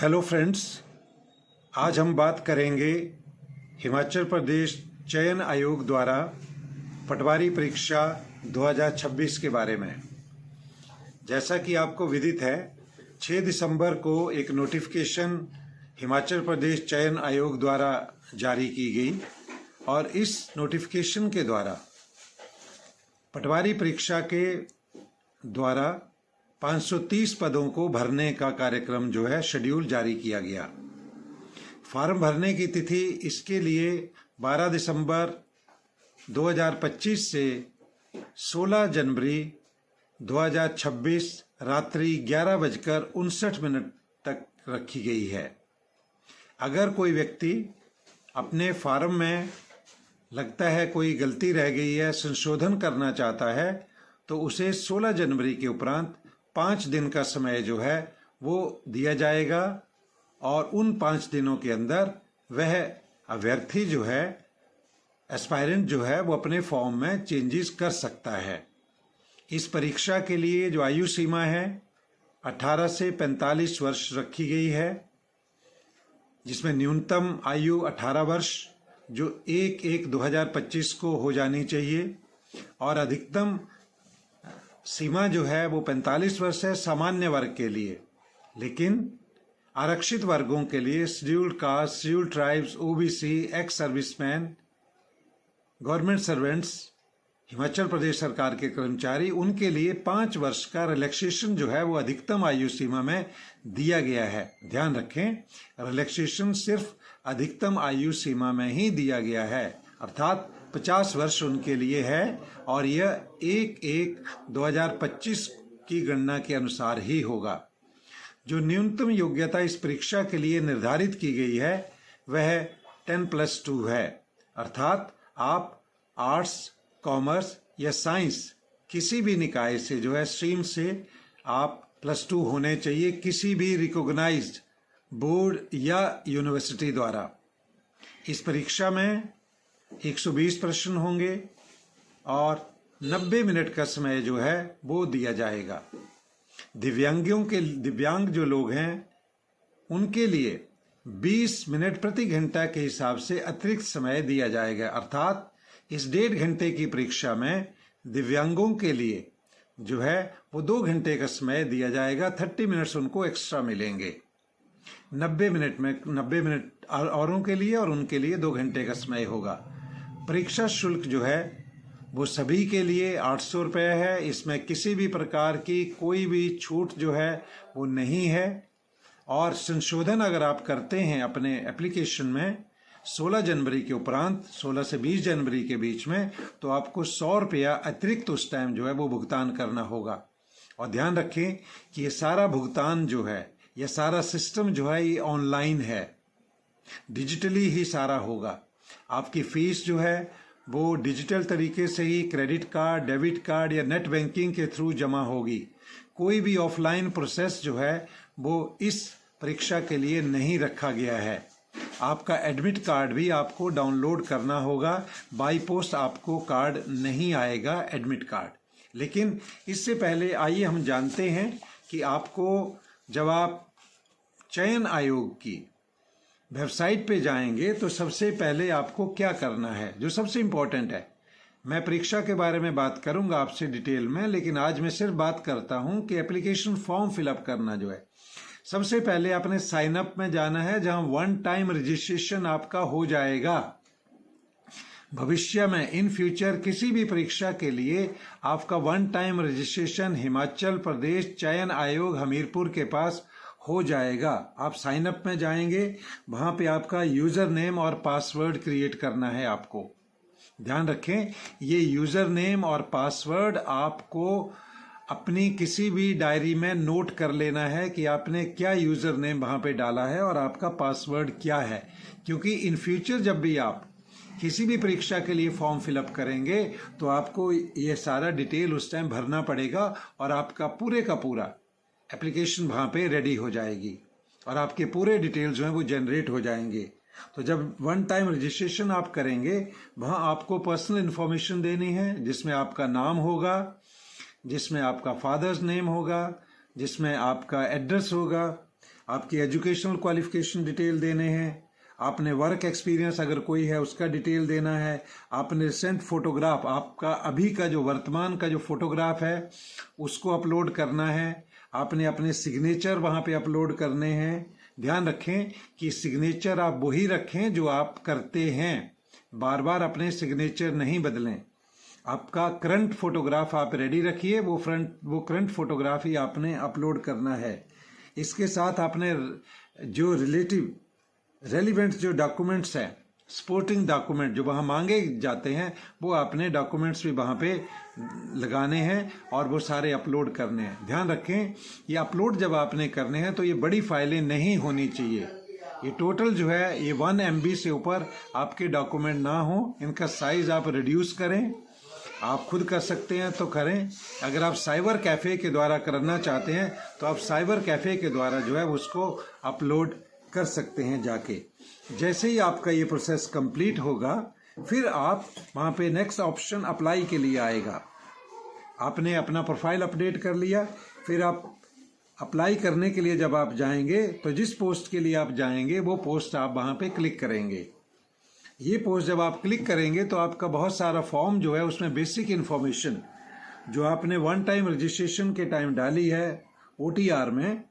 Hello friends, आज हम बात करेंगे हिमाचल प्रदेश चयन आयोग द्वारा पटवारी परीक्षा 2026 के बारे में। जैसा कि आपको विदित है, 6 दिसंबर को एक नोटिफिकेशन हिमाचल प्रदेश चयन आयोग द्वारा जारी की गई और इस नोटिफिकेशन के द्वारा पटवारी परीक्षा के द्वारा 530 पदों को भरने का कार्यक्रम जो है शेड्यूल जारी किया गया। फॉर्म भरने की तिथि इसके लिए 12 दिसंबर 2025 से 16 जनवरी 2026 रात्रि 11:59 तक रखी गई है। अगर कोई व्यक्ति अपने फॉर्म में लगता है कोई गलती रह गई है, संशोधन करना चाहता है, तो उसे 16 जनवरी के उपरांत 5 दिन का समय जो है वो दिया जाएगा और उन 5 दिनों के अंदर वह अभ्यर्थी जो है, एस्पायरेंट जो है, वो अपने फॉर्म में चेंजेस कर सकता है। इस परीक्षा के लिए जो आयु सीमा है 18 से 45 वर्ष रखी गई है, जिसमें न्यूनतम आयु 18 वर्ष जो 1/1/2025 को हो जानी चाहिए और अधिकतम सीमा जो है वो 45 वर्ष है सामान्य वर्ग के लिए। लेकिन आरक्षित वर्गों के लिए scheduled caste, scheduled tribes, OBC, ex serviceman, government servants, Himachal Pradesh सरकार के कर्मचारी, उनके लिए 5 वर्ष का रिलैक्सेशन जो है वो अधिकतम आयु सीमा में दिया गया है। ध्यान रखें, रिलैक्सेशन सिर्फ अधिकतम आयु सीमा में ही दिया गया है, अर्थात 50 वर्ष उनके लिए है और यह 1/1/2025 की गणना के अनुसार ही होगा। जो न्यूनतम योग्यता इस परीक्षा के लिए निर्धारित की गई है वह 10+2 है, अर्थात आप आर्ट्स, कॉमर्स या साइंस किसी भी निकाय से जो है स्ट्रीम से आप +2 होने चाहिए किसी भी रिकॉग्नाइज्ड बोर्ड या यूनिवर्सिटी द्वारा। इस परीक्षा में 120 प्रश्न होंगे और 90 मिनट का समय जो है वो दिया जाएगा। दिव्यांग जो लोग हैं उनके लिए 20 मिनट प्रति घंटा के हिसाब से अतिरिक्त समय दिया जाएगा, अर्थात इस 1.5 घंटे की परीक्षा में दिव्यांगों के लिए जो है वो 2 घंटे का समय दिया जाएगा। 30 मिनट्स उनको एक्स्ट्रा मिलेंगे। 90 मिनट औरों के लिए और उनके लिए 2 घंटे का समय होगा। परीक्षा शुल्क जो है वो सभी के लिए 800 रुपये है। इसमें किसी भी प्रकार की कोई भी छूट जो है वो नहीं है और संशोधन अगर आप करते हैं अपने एप्लीकेशन में 16 जनवरी के उपरांत 16 से 20 जनवरी के बीच में, तो आपको 100 रुपया अतिरिक्त उस टाइम जो है वो भुगतान करना होगा। और ध्यान रखें कि ये सारा भुगतान जो है, यह सारा सिस्टम जो है ये ऑनलाइन है, डिजिटली ही सारा होगा। आपकी फीस जो है वो डिजिटल तरीके से ही क्रेडिट कार्ड, डेबिट कार्ड या नेट बैंकिंग के थ्रू जमा होगी। कोई भी ऑफलाइन प्रोसेस जो है वो इस परीक्षा के लिए नहीं रखा गया है। आपका एडमिट कार्ड भी आपको डाउनलोड करना होगा, बाई पोस्ट आपको कार्ड नहीं आएगा एडमिट कार्ड। लेकिन इससे पहले आइए हम जानते हैं कि आपको जब आप चयन आयोग की वेबसाइट पे जाएंगे तो सबसे पहले आपको क्या करना है, जो सबसे इम्पोर्टेंट है। मैं परीक्षा के बारे में बात करूंगा आपसे डिटेल में, लेकिन आज मैं सिर्फ बात करता हूं कि एप्लीकेशन फॉर्म फिलअप करना जो है, सबसे पहले आपने साइन अप में जाना है, जहां 1 टाइम रजिस्ट्रेशन आपका हो जाएगा। भविष्य में इन फ्यूचर किसी भी परीक्षा के लिए आपका 1 टाइम रजिस्ट्रेशन हिमाचल प्रदेश चयन आयोग हमीरपुर के पास हो जाएगा। आप साइन अप में जाएंगे, वहां पे आपका यूजर नेम और पासवर्ड क्रिएट करना है आपको। ध्यान रखें, ये यूजर नेम और पासवर्ड आपको अपनी किसी भी डायरी में नोट कर लेना है कि आपने क्या यूजर नेम वहां पे डाला है और आपका पासवर्ड क्या है, क्योंकि इन फ्यूचर जब भी आप किसी भी परीक्षा के लिए फॉर्म फिलअप करेंगे तो आपको ये सारा डिटेल उस टाइम भरना पड़ेगा और आपका पूरे का पूरा एप्लीकेशन वहाँ पे रेडी हो जाएगी और आपके पूरे डिटेल्स जो हैं वो जनरेट हो जाएंगे। तो जब 1 टाइम रजिस्ट्रेशन आप करेंगे, वहाँ आपको पर्सनल इन्फॉर्मेशन देनी है, जिसमें आपका नाम होगा, जिसमें आपका फादर्स नेम होगा, जिसमें आपका एड्रेस होगा, आपकी एजुकेशनल क्वालिफिकेशन डिटेल देने हैं, आपने वर्क एक्सपीरियंस अगर कोई है उसका डिटेल देना है, आपने रिसेंट फोटोग्राफ, आपका अभी का जो वर्तमान का जो फोटोग्राफ है उसको अपलोड करना है, आपने अपने सिग्नेचर वहाँ पे अपलोड करने हैं। ध्यान रखें कि सिग्नेचर आप वही रखें जो आप करते हैं, बार बार अपने सिग्नेचर नहीं बदलें। आपका करंट फोटोग्राफ आप रेडी रखिए, वो करंट फोटोग्राफ ही आपने अपलोड करना है। इसके साथ आपने जो रेलिवेंट जो डॉक्यूमेंट्स हैं, सपोर्टिंग डॉक्यूमेंट जो वहाँ मांगे जाते हैं, वो आपने डॉक्यूमेंट्स भी वहाँ पे लगाने हैं और वो सारे अपलोड करने हैं। ध्यान रखें ये अपलोड जब आपने करने हैं तो ये बड़ी फाइलें नहीं होनी चाहिए। ये टोटल जो है ये 1 MB से ऊपर आपके डॉक्यूमेंट ना हो। इनका साइज़ आप रिड्यूस करें, आप खुद कर सकते हैं तो करें। अगर आप साइबर कैफ़े के द्वारा करना चाहते हैं तो आप साइबर कैफ़े के द्वारा जो है उसको अपलोड कर सकते हैं जाके। जैसे ही आपका ये प्रोसेस कंप्लीट होगा फिर आप वहाँ पे नेक्स्ट ऑप्शन अप्लाई के लिए आएगा। आपने अपना प्रोफाइल अपडेट कर लिया, फिर आप अप्लाई करने के लिए जब आप जाएंगे तो जिस पोस्ट के लिए आप जाएंगे वो पोस्ट आप वहाँ पे क्लिक करेंगे। ये पोस्ट जब आप क्लिक करेंगे तो आपका बहुत सारा फॉर्म जो है उसमें बेसिक इन्फॉर्मेशन जो आपने वन टाइम रजिस्ट्रेशन के टाइम डाली है OTR में,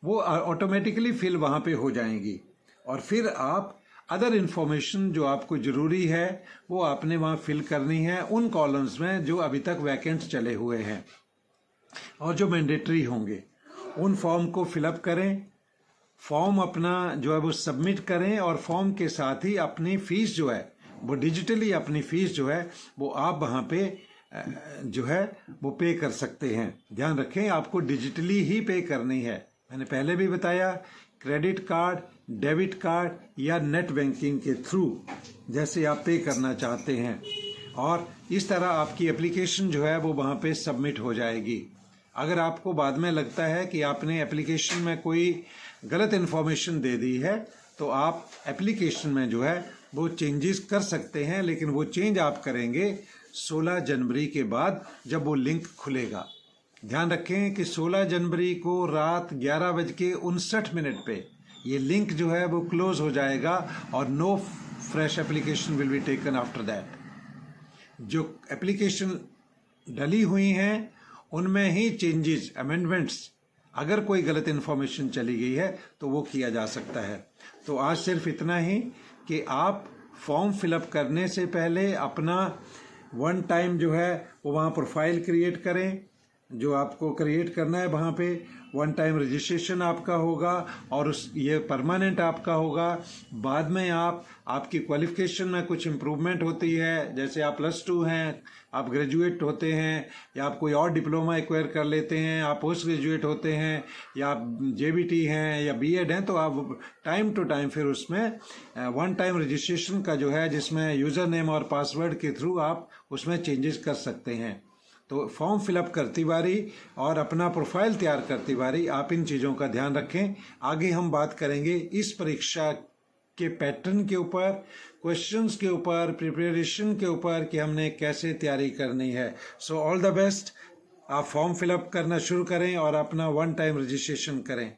वो ऑटोमेटिकली फिल वहाँ पे हो जाएंगी। और फिर आप अदर इन्फॉर्मेशन जो आपको ज़रूरी है वो आपने वहाँ फिल करनी है उन कॉलम्स में जो अभी तक वैकेंट चले हुए हैं और जो मैंडेटरी होंगे। उन फॉर्म को फिलअप करें, फॉर्म अपना जो है वो सबमिट करें और फॉर्म के साथ ही अपनी फ़ीस जो है वो डिजिटली अपनी फ़ीस जो है वो आप वहाँ पे जो है वो पे कर सकते हैं। ध्यान रखें आपको डिजिटली ही पे करनी है। मैंने पहले भी बताया क्रेडिट कार्ड, डेबिट कार्ड या नेट बैंकिंग के थ्रू जैसे आप पे करना चाहते हैं, और इस तरह आपकी एप्लीकेशन जो है वो वहाँ पे सबमिट हो जाएगी। अगर आपको बाद में लगता है कि आपने एप्लीकेशन में कोई गलत इन्फॉर्मेशन दे दी है तो आप एप्लीकेशन में जो है वो चेंजेस कर सकते हैं, लेकिन वो चेंज आप करेंगे 16 जनवरी के बाद जब वो लिंक खुलेगा। ध्यान रखें कि 16 जनवरी को रात 11:59 पे ये लिंक जो है वो क्लोज हो जाएगा और no fresh application will be taken after that. जो एप्लीकेशन डली हुई हैं उनमें ही चेंजेस, अमेंडमेंट्स, अगर कोई गलत इन्फॉर्मेशन चली गई है तो वो किया जा सकता है। तो आज सिर्फ इतना ही कि आप फॉर्म फिलअप करने से पहले अपना वन टाइम जो है वो वहाँ प्रोफाइल क्रिएट करें। जो आपको क्रिएट करना है वहाँ पे वन टाइम रजिस्ट्रेशन आपका होगा और ये परमानेंट आपका होगा। बाद में आपकी क्वालिफिकेशन में कुछ इम्प्रूवमेंट होती है, जैसे आप +2 हैं, आप ग्रेजुएट होते हैं या आप कोई और डिप्लोमा एक्वायर कर लेते हैं, आप पोस्ट ग्रेजुएट होते हैं या आप JBT हैं या B.Ed हैं, तो आप टाइम टू टाइम फिर उसमें वन टाइम रजिस्ट्रेशन का जो है जिसमें यूज़र नेम और पासवर्ड के थ्रू आप उसमें चेंजेस कर सकते हैं। तो फॉर्म फिलअप करती बारी और अपना प्रोफाइल तैयार करती बारी आप इन चीज़ों का ध्यान रखें। आगे हम बात करेंगे इस परीक्षा के पैटर्न के ऊपर, क्वेश्चंस के ऊपर, प्रिपरेशन के ऊपर कि हमने कैसे तैयारी करनी है। So all the best. आप फॉर्म फिलअप करना शुरू करें और अपना वन टाइम रजिस्ट्रेशन करें।